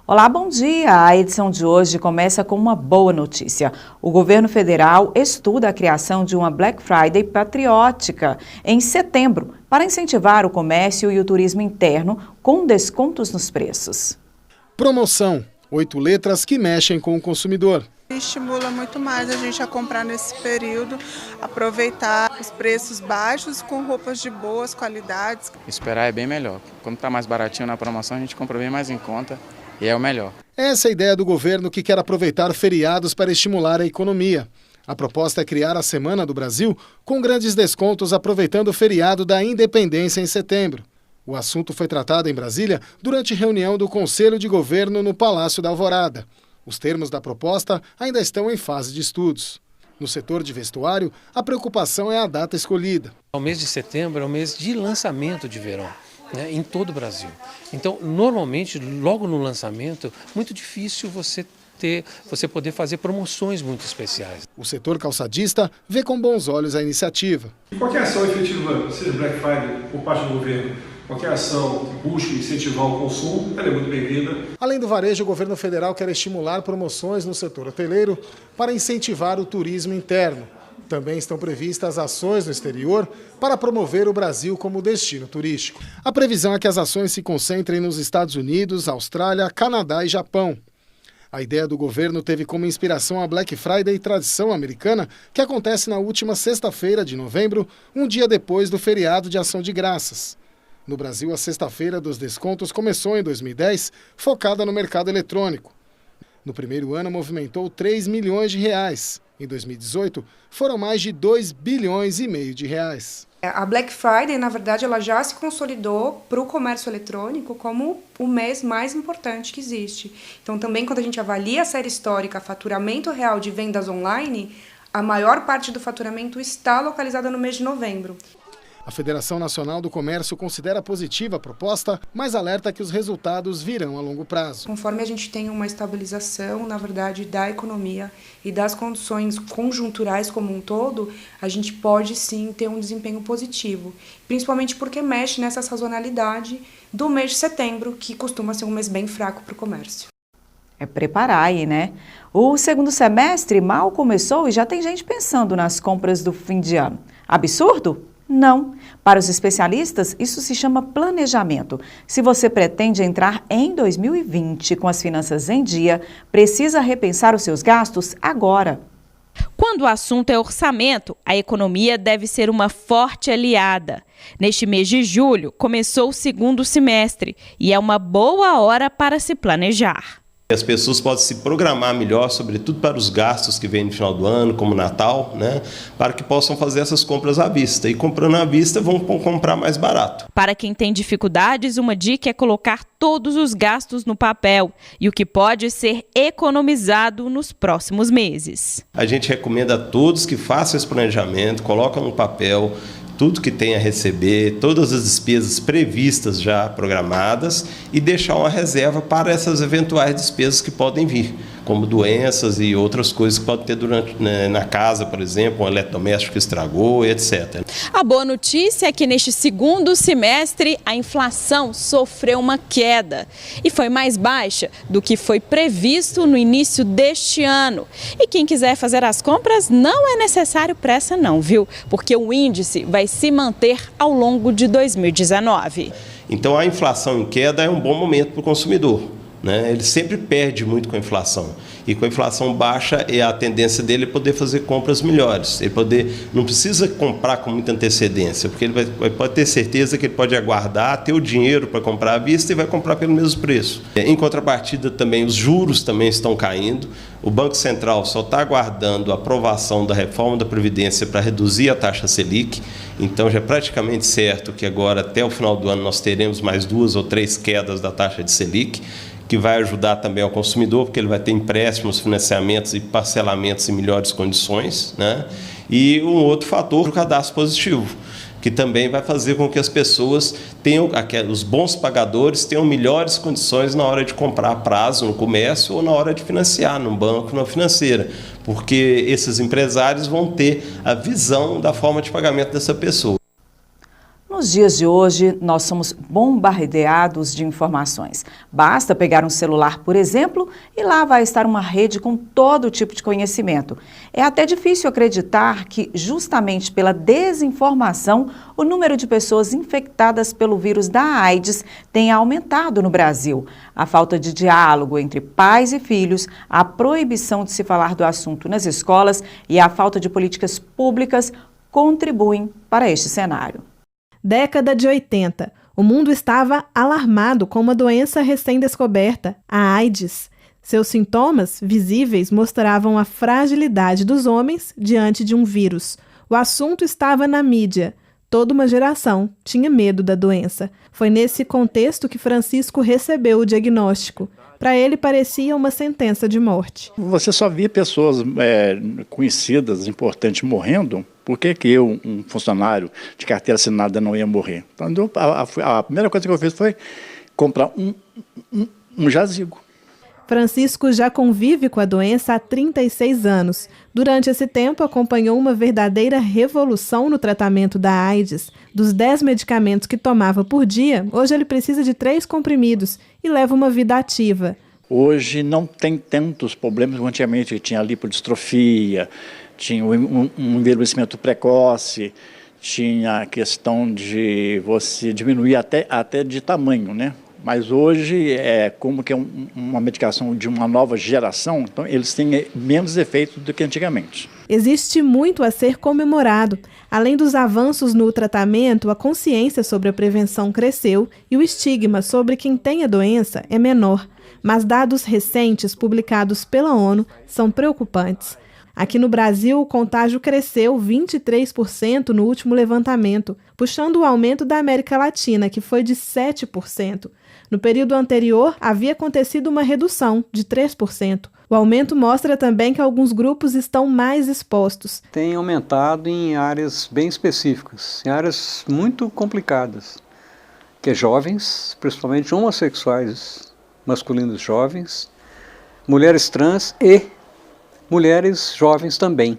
Olá, bom dia! A edição de hoje começa com uma boa notícia. O governo federal estuda a criação de uma Black Friday patriótica em setembro para incentivar o comércio e o turismo interno com descontos nos preços. Promoção, 8 letras que mexem com o consumidor. Estimula muito mais a gente a comprar nesse período, aproveitar os preços baixos com roupas de boas qualidades. Esperar é bem melhor. Quando está mais baratinho na promoção, a gente compra bem mais em conta e é o melhor. Essa é a ideia do governo, que quer aproveitar feriados para estimular a economia. A proposta é criar a Semana do Brasil com grandes descontos, aproveitando o feriado da Independência em setembro. O assunto foi tratado em Brasília durante reunião do Conselho de Governo no Palácio da Alvorada. Os termos da proposta ainda estão em fase de estudos. No setor de vestuário, a preocupação é a data escolhida. O mês de setembro é o mês de lançamento de verão, né, em todo o Brasil. Então, normalmente, logo no lançamento, muito difícil você poder fazer promoções muito especiais. O setor calçadista vê com bons olhos a iniciativa. Qualquer ação efetiva, seja Black Friday, por parte do governo, qualquer ação que busque incentivar o consumo, ela é muito bem-vinda. Além do varejo, o governo federal quer estimular promoções no setor hoteleiro para incentivar o turismo interno. Também estão previstas ações no exterior para promover o Brasil como destino turístico. A previsão é que as ações se concentrem nos Estados Unidos, Austrália, Canadá e Japão. A ideia do governo teve como inspiração a Black Friday tradição americana, que acontece na última sexta-feira de novembro, um dia depois do feriado de Ação de Graças. No Brasil, a Sexta-feira dos Descontos começou em 2010, focada no mercado eletrônico. No primeiro ano, movimentou 3 milhões de reais. Em 2018, foram mais de 2,5 bilhões de reais. A Black Friday, na verdade, ela já se consolidou para o comércio eletrônico como o mês mais importante que existe. Então, também, quando a gente avalia a série histórica, faturamento real de vendas online, a maior parte do faturamento está localizada no mês de novembro. A Federação Nacional do Comércio considera positiva a proposta, mas alerta que os resultados virão a longo prazo. Conforme a gente tem uma estabilização, na verdade, da economia e das condições conjunturais como um todo, a gente pode sim ter um desempenho positivo, principalmente porque mexe nessa sazonalidade do mês de setembro, que costuma ser um mês bem fraco para o comércio. É preparar aí, né? O segundo semestre mal começou e já tem gente pensando nas compras do fim de ano. Absurdo? Não. Para os especialistas, isso se chama planejamento. Se você pretende entrar em 2020 com as finanças em dia, precisa repensar os seus gastos agora. Quando o assunto é orçamento, a economia deve ser uma forte aliada. Neste mês de julho, começou o segundo semestre e é uma boa hora para se planejar. As pessoas podem se programar melhor, sobretudo para os gastos que vêm no final do ano, como Natal, né, para que possam fazer essas compras à vista. E comprando à vista, vão comprar mais barato. Para quem tem dificuldades, uma dica é colocar todos os gastos no papel e o que pode ser economizado nos próximos meses. A gente recomenda a todos que façam esse planejamento, colocam no papel tudo que tem a receber, todas as despesas previstas já programadas e deixar uma reserva para essas eventuais despesas que podem vir, como doenças e outras coisas que podem ter na casa, por exemplo, um eletrodoméstico que estragou, etc. A boa notícia é que neste segundo semestre a inflação sofreu uma queda e foi mais baixa do que foi previsto no início deste ano. E quem quiser fazer as compras não é necessário pressa não, viu? Porque o índice vai se manter ao longo de 2019. Então a inflação em queda é um bom momento para o consumidor, né? Ele sempre perde muito com a inflação. E com a inflação baixa, a tendência dele é poder fazer compras melhores. Ele não precisa comprar com muita antecedência, porque ele pode ter certeza que ele pode aguardar, ter o dinheiro para comprar à vista e vai comprar pelo mesmo preço. Em contrapartida, também os juros também estão caindo. O Banco Central só está aguardando a aprovação da reforma da Previdência para reduzir a taxa Selic. Então já é praticamente certo que agora, até o final do ano, nós teremos mais 2 ou 3 quedas da taxa de Selic, que vai ajudar também ao consumidor, porque ele vai ter empréstimos, financiamentos e parcelamentos em melhores condições, né? E um outro fator, o cadastro positivo, que também vai fazer com que as pessoas tenham, os bons pagadores tenham melhores condições na hora de comprar a prazo no comércio ou na hora de financiar no banco, numa financeira, porque esses empresários vão ter a visão da forma de pagamento dessa pessoa. Nos Nos dias de hoje, nós somos bombardeados de informações. Basta pegar um celular, por exemplo, e lá vai estar uma rede com todo tipo de conhecimento. É até difícil acreditar que, justamente pela desinformação, o número de pessoas infectadas pelo vírus da AIDS tenha aumentado no Brasil. A falta de diálogo entre pais e filhos, a proibição de se falar do assunto nas escolas e a falta de políticas públicas contribuem para este cenário. Década de 80. O mundo estava alarmado com uma doença recém-descoberta, a AIDS. Seus sintomas, visíveis, mostravam a fragilidade dos homens diante de um vírus. O assunto estava na mídia. Toda uma geração tinha medo da doença. Foi nesse contexto que Francisco recebeu o diagnóstico. Para ele, parecia uma sentença de morte. Você só via pessoas conhecidas, importantes, morrendo. Por que eu, um funcionário de carteira assinada, não ia morrer? Então, a primeira coisa que eu fiz foi comprar um jazigo. Francisco já convive com a doença há 36 anos. Durante esse tempo, acompanhou uma verdadeira revolução no tratamento da AIDS. Dos 10 medicamentos que tomava por dia, hoje ele precisa de 3 comprimidos e leva uma vida ativa. Hoje não tem tantos problemas como antigamente. Tinha lipodistrofia, tinha um envelhecimento precoce, tinha a questão de você diminuir até de tamanho, né? Mas hoje é como que é uma medicação de uma nova geração, então eles têm menos efeitos do que antigamente. Existe muito a ser comemorado. Além dos avanços no tratamento, a consciência sobre a prevenção cresceu e o estigma sobre quem tem a doença é menor. Mas dados recentes publicados pela ONU são preocupantes. Aqui no Brasil, o contágio cresceu 23% no último levantamento, puxando o aumento da América Latina, que foi de 7%. No período anterior, havia acontecido uma redução de 3%. O aumento mostra também que alguns grupos estão mais expostos. Tem aumentado em áreas bem específicas, em áreas muito complicadas, que é jovens, principalmente homossexuais masculinos jovens, mulheres trans e mulheres jovens também,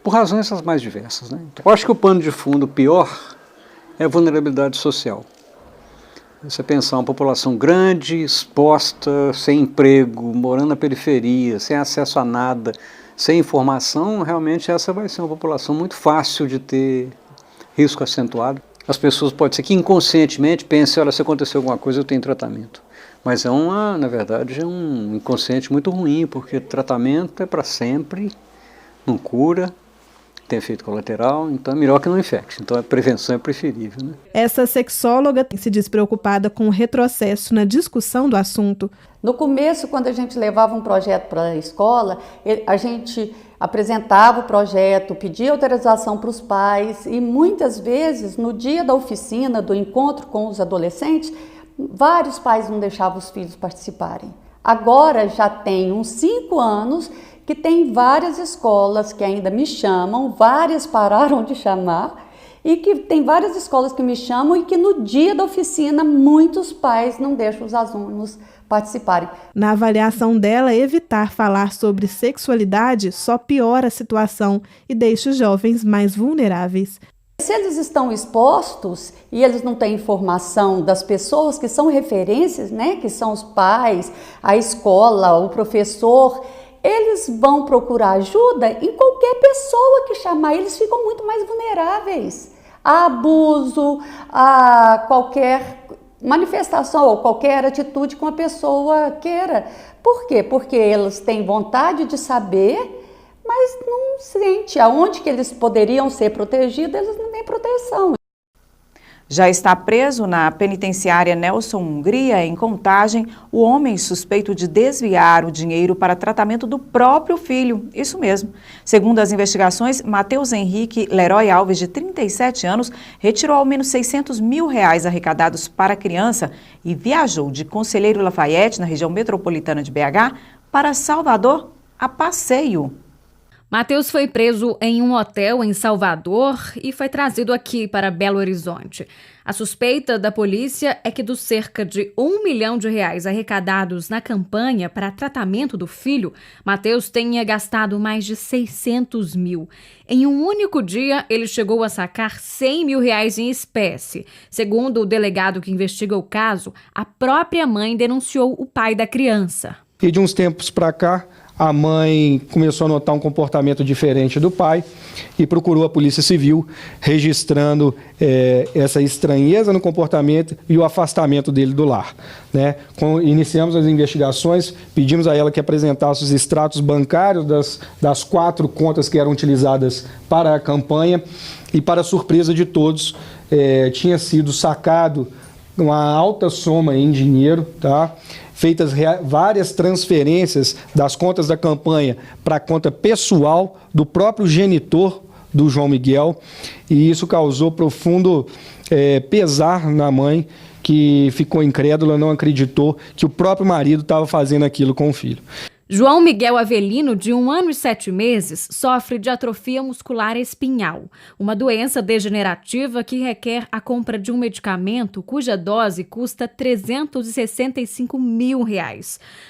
por razões as mais diversas, né? Eu acho que o pano de fundo pior é a vulnerabilidade social. Você pensar uma população grande, exposta, sem emprego, morando na periferia, sem acesso a nada, sem informação, realmente essa vai ser uma população muito fácil de ter risco acentuado. As pessoas, pode ser que inconscientemente pensem, olha, se acontecer alguma coisa eu tenho tratamento. Mas na verdade, é um inconsciente muito ruim, porque tratamento é para sempre, não cura, tem efeito colateral, então é melhor que não infecte. Então a prevenção é preferível, né? Essa sexóloga se diz preocupada com o retrocesso na discussão do assunto. No começo, quando a gente levava um projeto para a escola, a gente apresentava o projeto, pedia autorização para os pais e muitas vezes, no dia da oficina, do encontro com os adolescentes, vários pais não deixavam os filhos participarem. Agora já tem uns 5 anos que tem várias escolas que ainda me chamam, várias pararam de chamar, e que tem várias escolas que me chamam e que no dia da oficina muitos pais não deixam os alunos participarem. Na avaliação dela, evitar falar sobre sexualidade só piora a situação e deixa os jovens mais vulneráveis. Se eles estão expostos e eles não têm informação das pessoas que são referências, né, que são os pais, a escola, o professor, eles vão procurar ajuda em qualquer pessoa que chamar, eles ficam muito mais vulneráveis a abuso, a qualquer manifestação ou qualquer atitude que uma pessoa queira. Por quê? Porque eles têm vontade de saber, mas não sente aonde que eles poderiam ser protegidos, eles não têm proteção. Já está preso na penitenciária Nelson Hungria, em Contagem, o homem suspeito de desviar o dinheiro para tratamento do próprio filho. Isso mesmo. Segundo as investigações, Matheus Henrique Leroy Alves, de 37 anos, retirou ao menos R$600 mil arrecadados para a criança e viajou de Conselheiro Lafayette, na região metropolitana de BH, para Salvador a passeio. Matheus foi preso em um hotel em Salvador e foi trazido aqui para Belo Horizonte. A suspeita da polícia é que dos cerca de R$1 milhão arrecadados na campanha para tratamento do filho, Matheus tenha gastado mais de 600 mil. Em um único dia, ele chegou a sacar R$100 mil em espécie. Segundo o delegado que investiga o caso, a própria mãe denunciou o pai da criança. E de uns tempos para cá, a mãe começou a notar um comportamento diferente do pai e procurou a Polícia Civil, registrando essa estranheza no comportamento e o afastamento dele do lar, né? Iniciamos as investigações, pedimos a ela que apresentasse os extratos bancários das 4 contas que eram utilizadas para a campanha e, para surpresa de todos, tinha sido sacado uma alta soma em dinheiro, tá? Feitas várias transferências das contas da campanha para a conta pessoal do próprio genitor do João Miguel, e isso causou profundo pesar na mãe, que ficou incrédula, não acreditou que o próprio marido estava fazendo aquilo com o filho. João Miguel Avelino, de 1 ano e 7 meses, sofre de atrofia muscular espinhal, uma doença degenerativa que requer a compra de um medicamento cuja dose custa R$365 mil.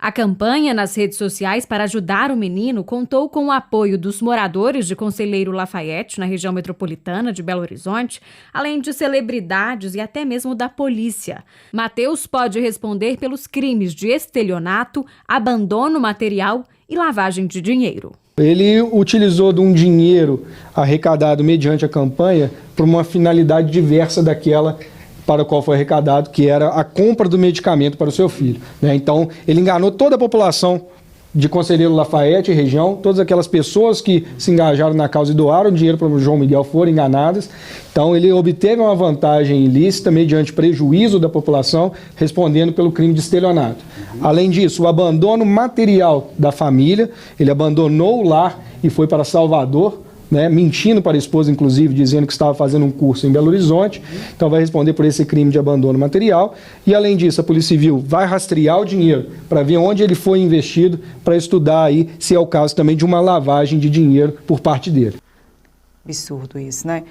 A campanha nas redes sociais para ajudar o menino contou com o apoio dos moradores de Conselheiro Lafayette, na região metropolitana de Belo Horizonte, além de celebridades e até mesmo da polícia. Matheus pode responder pelos crimes de estelionato, abandono material e lavagem de dinheiro. Ele utilizou de um dinheiro arrecadado mediante a campanha para uma finalidade diversa daquela para a qual foi arrecadado, que era a compra do medicamento para o seu filho, né? Então, ele enganou toda a população de Conselheiro Lafayette e região, todas aquelas pessoas que se engajaram na causa e doaram dinheiro para o João Miguel foram enganadas. Então, ele obteve uma vantagem ilícita mediante prejuízo da população, respondendo pelo crime de estelionato. Além disso, o abandono material da família, ele abandonou o lar e foi para Salvador, né, mentindo para a esposa, inclusive, dizendo que estava fazendo um curso em Belo Horizonte. Então vai responder por esse crime de abandono material. E, além disso, a Polícia Civil vai rastrear o dinheiro para ver onde ele foi investido, para estudar aí se é o caso também de uma lavagem de dinheiro por parte dele. Absurdo isso, né?